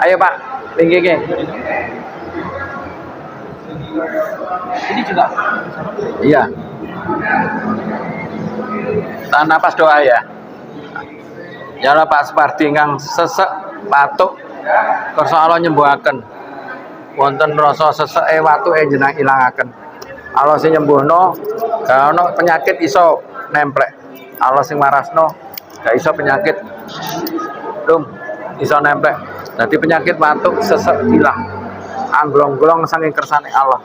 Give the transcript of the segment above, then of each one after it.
Ayo Pak, tinggi ke. Ini juga. Iya. Tahan napas doa ya. Ya Allah Pak Supardi ingkang sesek batuk kersa Allah nyembuhaken. Wonten rasa seseke watuke jenengan ilangaken. Allah sing nyembuhno, gak ono penyakit iso nemplek. Allah sing marasno, gak iso penyakit iso nemplek. Dadi penyakit batuk sesek ilang. Anglong-glong saking kersane Allah.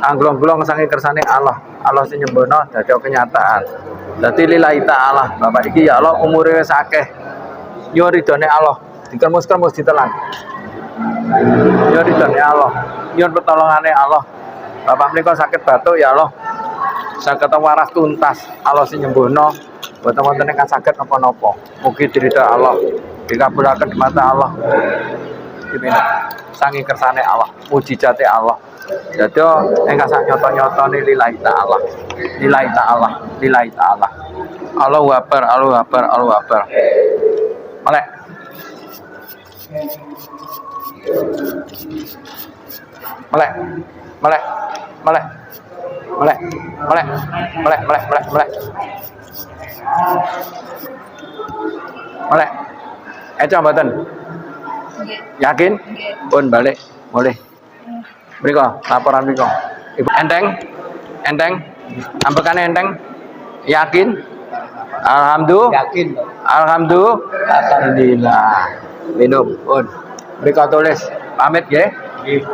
Anglong-glong saking kersane Allah. Allah sing nyembuhno dadi kenyataan. Dadi lillahi ta'ala. Bapak iki ya Allah umure wis akeh. Nyuwun ridhone Allah. Dikemus-kemus ditelan. Nyuwun ridhone Allah. Nyuwun pertolongane Allah. Bapak menika sakit batuk ya Allah. Saged waras tuntas. Allah sing nyembuhno. Boten wonten ingkang saged napa-napa. Mugi diridho Allah. Dikabulaken mata Allah. Diminum. Sangi kersane Allah. Mujizate Allah. Jadi engkang sak nyoto-nyotone lillahi ta'ala. Lillahi ta'ala, lillahi ta'ala. Allahu akbar, Allahu akbar, Allahu akbar. Melek. Melek. Melek. Melek. Melek. Melek. Melek, melek, melek, melek. Melek. Mboten. Yakin? Pun balik. Boleh. Mriko, laporan mriko. Ibu enteng? Enteng? Ampekane enteng? Yakin? Alhamdulillah. Yakin. Alhamdulillah. Minum, pun. Mriko tulis. Pamit nggih. Nggih.